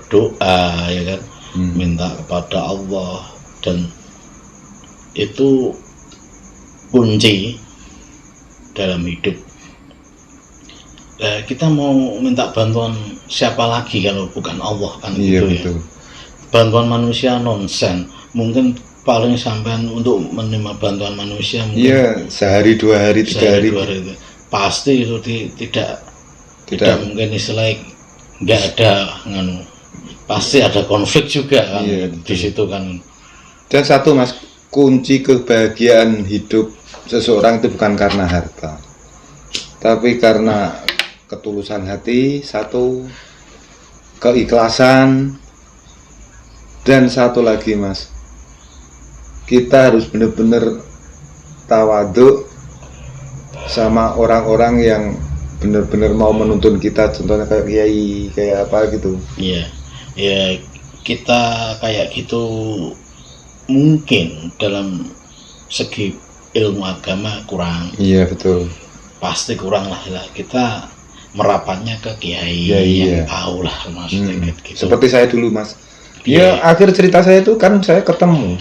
Doa ya kan, minta kepada Allah, dan itu kunci dalam hidup. Kita mau minta bantuan siapa lagi kalau bukan Allah kan? Iya, gitu betul. Ya. Bantuan manusia nonsen. Mungkin paling sampean untuk menerima bantuan manusia mungkin Iya, sehari, 2 hari, 3 hari. itu. Pasti itu tidak mungkin istilahnya nggak ada pasti ada konflik juga kan. Iya, di situ kan. Dan satu Mas, kunci kebahagiaan hidup seseorang itu bukan karena harta, tapi karena ketulusan hati, satu, keikhlasan, dan satu lagi Mas, kita harus benar-benar tawaduk sama orang-orang yang benar-benar mau menuntun kita, contohnya kayak kiai, kayak apa gitu. Iya, ya kita kayak gitu mungkin dalam segi ilmu agama kurang. Iya, betul. Pasti kurang lah kita merapatnya ke kiai Ya, iya. yang tahu lah maksudnya gitu. Seperti saya dulu Mas. Iya. Ya akhir cerita saya itu kan saya ketemu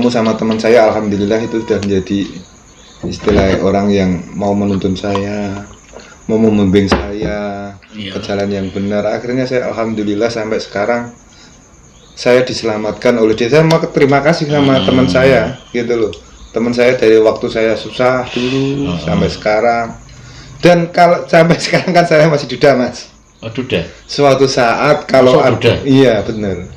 sama teman saya, alhamdulillah itu sudah menjadi istilah orang yang mau menuntun saya, mau membimbing saya Iya. ke jalan yang benar. Akhirnya saya alhamdulillah sampai sekarang saya diselamatkan oleh dia. Saya mau terima kasih sama teman saya gitu loh. Teman saya dari waktu saya susah dulu sampai sekarang. Dan kalau sampai sekarang kan saya masih duda Mas. Oh, duda. Suatu saat kalau duda? Iya benar.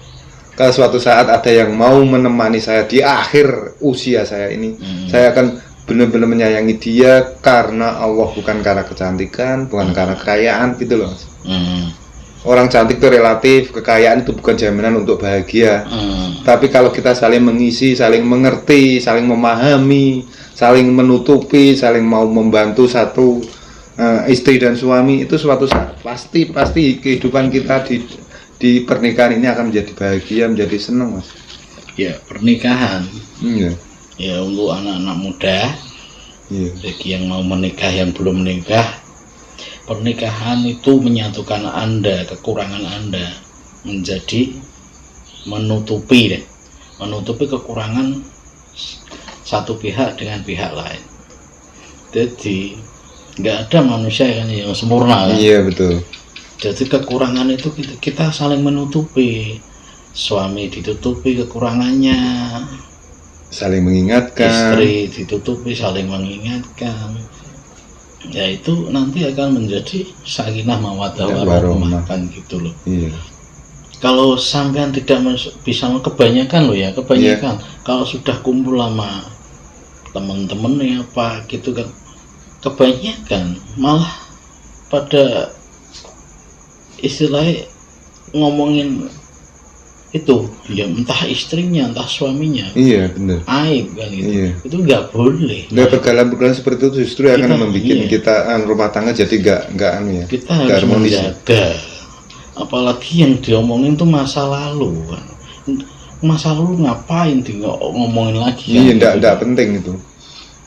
Kalau suatu saat ada yang mau menemani saya di akhir usia saya ini, saya akan benar-benar menyayangi dia karena Allah, bukan karena kecantikan, bukan karena kekayaan gitu loh Mas. Orang cantik itu relatif, kekayaan itu bukan jaminan untuk bahagia. Tapi kalau kita saling mengisi, saling mengerti, saling memahami, saling menutupi, saling mau membantu satu istri dan suami, itu suatu saat pasti kehidupan kita di pernikahan ini akan menjadi bahagia, menjadi senang Mas. Ya, pernikahan. Iya. Ya untuk anak-anak muda, Iya. bagi yang mau menikah, yang belum menikah, pernikahan itu menyatukan Anda, kekurangan Anda menjadi menutupi kekurangan satu pihak dengan pihak lain. Jadi nggak ada manusia yang sempurna kan? Iya, betul. Jadi kekurangan itu kita saling menutupi, suami ditutupi kekurangannya, Saling mengingatkan. istri ditutupi, saling mengingatkan. Ya itu nanti akan menjadi sakinah mawaddah warahmah kan gitu loh. Iya. Kalau sampean tidak bisa, kebanyakan loh ya, kebanyakan kalau sudah kumpul sama teman-temannya apa gitu kan, kebanyakan malah pada istilahnya ngomongin itu ya, entah istrinya entah suaminya, Iya, benar. aib kan gitu. Iya. Itu nggak boleh. Nah, pergaulan seperti itu justru akan membuat iya. kita rumah tangga jadi nggak Kita harus menjaga, apalagi yang diomongin tuh masa lalu kan. Masa lalu ngapain ngomongin lagi kan? Iya, nggak penting itu.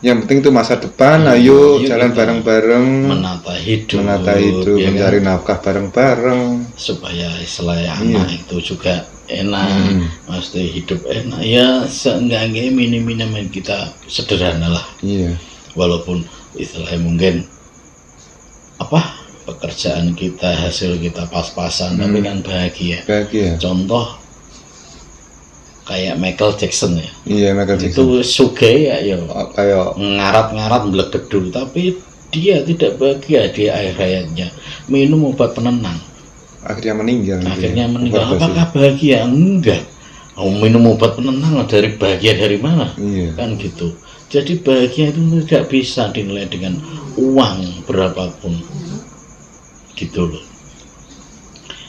Yang penting itu masa depan. Ayo jalan bareng-bareng, menata hidup, ya mencari nafkah bareng-bareng, supaya istilahnya anak itu juga enak, mesti hidup enak ya. Seenggaknya minim kita sederhana lah. Iya. Walaupun istilahnya mungkin pekerjaan kita, hasil kita pas-pasan, tapi kan bahagia. Contoh kayak Michael Jackson ya. Iya, Michael Jackson. Itu sugih ya, kayak ngarat-ngarat melegedul, tapi dia tidak bahagia di akhir hayatnya. Minum obat penenang. Akhirnya meninggal. Apakah bahagia? Enggak. Minum obat penenang dari bahagia dari mana? Iya. Kan gitu. Jadi bahagia itu tidak bisa dinilai dengan uang berapapun. Gitu loh.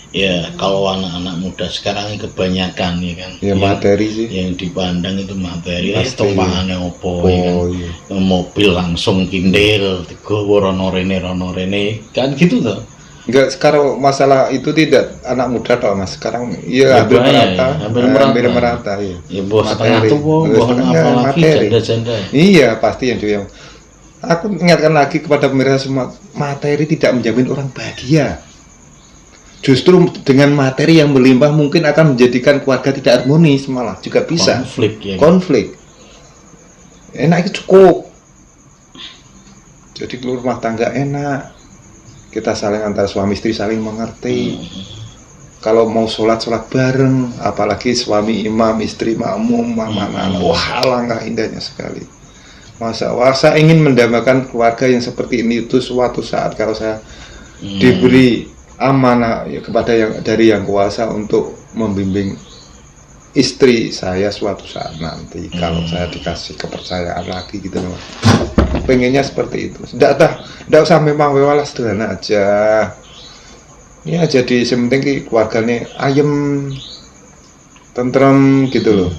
Ya kalau anak-anak muda sekarang ini kebanyakan ya kan, Ya materi sih. yang dipandang itu materi. Pasti. Tumpangannya opo ya kan, iya. mobil langsung kindel, digowo rono rene kan gitu tuh. Enggak, sekarang masalah itu tidak anak muda toh Mas. Sekarang ya hampir merata, hampir merata ya. Ya bos setengah tuh, bos apa lagi janda-janda. Iya pasti yang juga. Aku ingatkan lagi kepada pemirsa semua, materi tidak menjamin orang bahagia. Justru dengan materi yang berlimpah mungkin akan menjadikan keluarga tidak harmonis, malah juga bisa konflik ya. Konflik. Enak itu cukup. Jadi rumah tangga enak. Kita saling antara suami istri saling mengerti. Kalau mau sholat bareng, apalagi suami imam, istri makmum, mama, wah alangkah indahnya sekali. Saya ingin mendambakan keluarga yang seperti ini itu suatu saat kalau saya diberi amanah ya, kepada dari yang kuasa untuk membimbing istri saya suatu saat nanti kalau saya dikasih kepercayaan lagi gitu loh. Pengennya seperti itu. Nggak usah memang mewah, sederhana aja. Ya jadi sementing keluarganya ayem, tentrem gitu loh.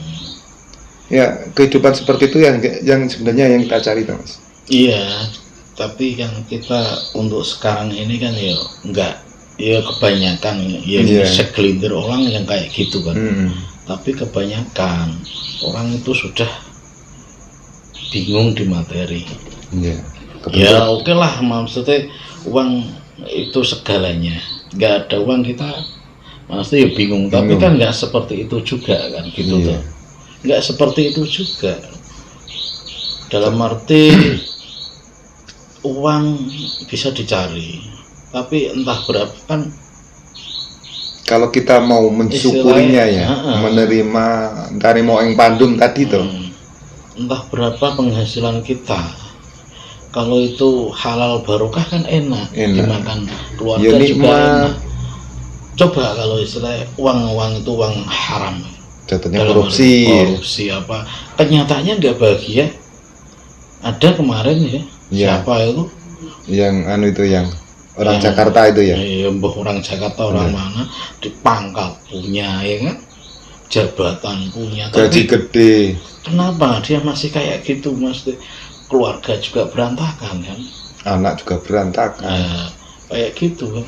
Ya kehidupan seperti itu yang sebenarnya yang kita cari Mas. Iya, tapi kan kita untuk sekarang ini kan ya enggak, ya kebanyakan ya segelintir orang yang kayak gitu kan. Tapi kebanyakan orang itu sudah bingung di materi. Ya oke lah, maksudnya uang itu segalanya. Nggak ada uang kita maksudnya ya bingung. Tapi kan nggak seperti itu juga kan gitu tuh. Nggak seperti itu juga. Dalam arti uang bisa dicari, tapi entah berapa kan. Kalau kita mau mensyukurinya menerima dari mau yang pandum tadi tuh. Entah berapa penghasilan kita. Kalau itu halal barokah kan enak. Dimakan keluarga juga enak. Coba kalau istilah uang itu uang haram. Jatuhnya korupsi apa? Kenyataannya nggak bahagia. Ada kemarin ya. Siapa itu? Yang itu yang orang Jakarta itu ya? Iya, orang Jakarta orang mana dipangkat punya ya kan, jabatan punya, gaji gede. Kenapa dia masih kayak gitu Mas? Keluarga juga berantakan kan? Anak juga berantakan. Nah, kayak gitu kan?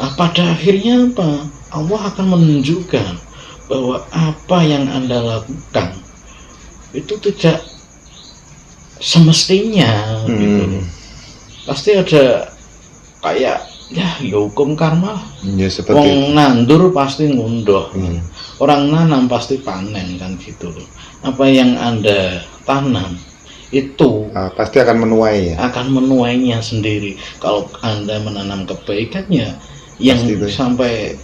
Nah, pada akhirnya apa? Allah akan menunjukkan bahwa apa yang Anda lakukan itu tidak semestinya gitu. Pasti ada kayak ya hukum karma. Ya, Wong nandur pasti ngunduh. Orang nanam pasti panen kan gitu loh. Apa yang Anda tanam itu pasti akan menuai ya. Akan menuainya sendiri. Kalau Anda menanam kebaikannya yang sampai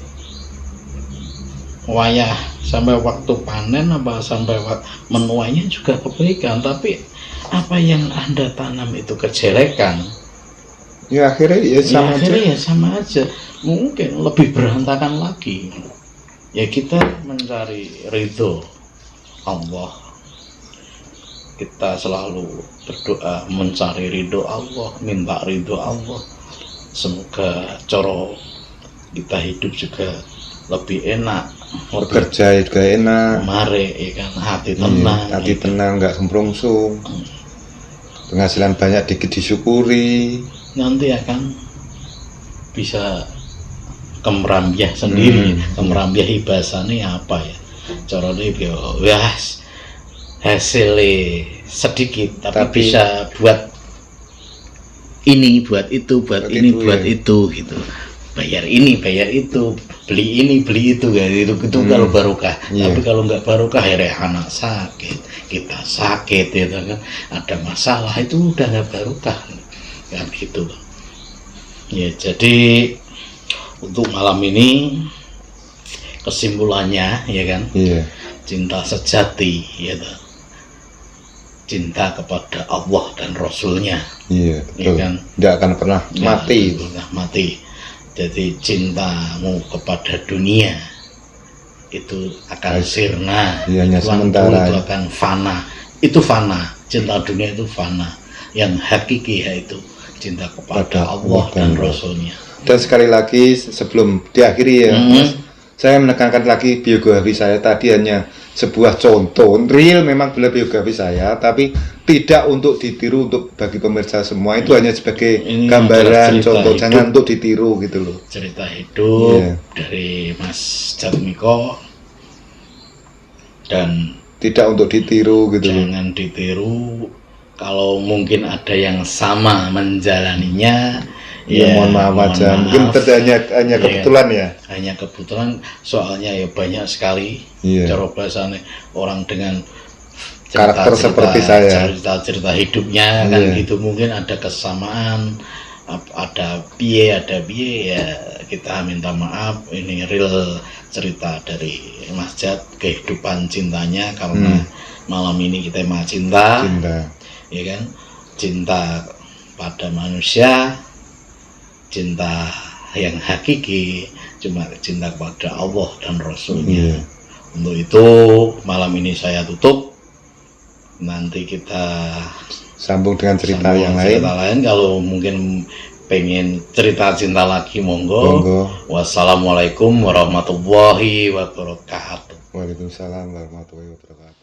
sampai waktu panen apa sampai menuainya juga kebaikan, tapi apa yang Anda tanam itu kejelekan, ya akhirnya sama aja. Mungkin lebih berantakan lagi. Ya kita mencari ridho Allah, kita selalu berdoa mencari ridho Allah, minta ridho Allah. Semoga coro kita hidup juga lebih enak, bekerja juga enak, mare ya kan, hati tenang, hati tenang, nggak semprungsung, penghasilan banyak dikit disyukuri, nanti akan bisa kemerambiah sendiri. Kemerambiah bahasanya apa ya, corone ya hasilnya sedikit tapi bisa buat ini, buat itu, buat ini, buat itu gitu, bayar ini, bayar itu, beli ini, beli itu ya, itu kalau barokah. Tapi kalau nggak barokah ya anak sakit, kita sakit gitu kan, ada masalah, itu udah nggak barokah kan gitu. Ya jadi untuk malam ini kesimpulannya ya kan, cinta sejati ya, cinta kepada Allah dan Rasulnya, ya kan, tidak akan pernah mati. Jadi cintamu kepada dunia itu akan sirna, hanya sementara, itu akan fana, itu fana. Cinta dunia itu fana. Yang hakiki yaitu cinta kepada Allah dan Rasulnya. Dan sekali lagi sebelum diakhiri ya Mas, saya menekankan lagi biografi saya tadi hanya sebuah contoh real, memang benar biografi saya, tapi tidak untuk ditiru, untuk bagi pemirsa semua itu hanya sebagai Ini gambaran contoh, hidup. jangan untuk ditiru gitu loh. Cerita hidup Iya. dari Mas Jatmiko dan Tidak untuk ditiru gitu loh. jangan ditiru. Kalau mungkin ada yang sama menjalaninya, Ya, mohon maaf aja. Mungkin hanya Iya. kebetulan ya. Hanya kebetulan, soalnya ya banyak sekali Iya. cara bahasanya orang dengan Karakter seperti saya. cerita hidupnya kan Iya. gitu, mungkin ada kesamaan, ada biaya ya kita minta maaf. Ini real cerita dari Mas Jat, kehidupan cintanya, karena malam ini kita mau cinta, ya kan, cinta pada manusia, cinta yang hakiki, cuma cinta kepada Allah dan Rasulnya. Untuk itu malam ini saya tutup. Nanti kita Sambung dengan cerita sambung yang cerita lain. lain. Kalau mungkin pengen cerita cinta lagi, monggo. Wassalamualaikum warahmatullahi wabarakatuh. Waalaikumsalam warahmatullahi wabarakatuh.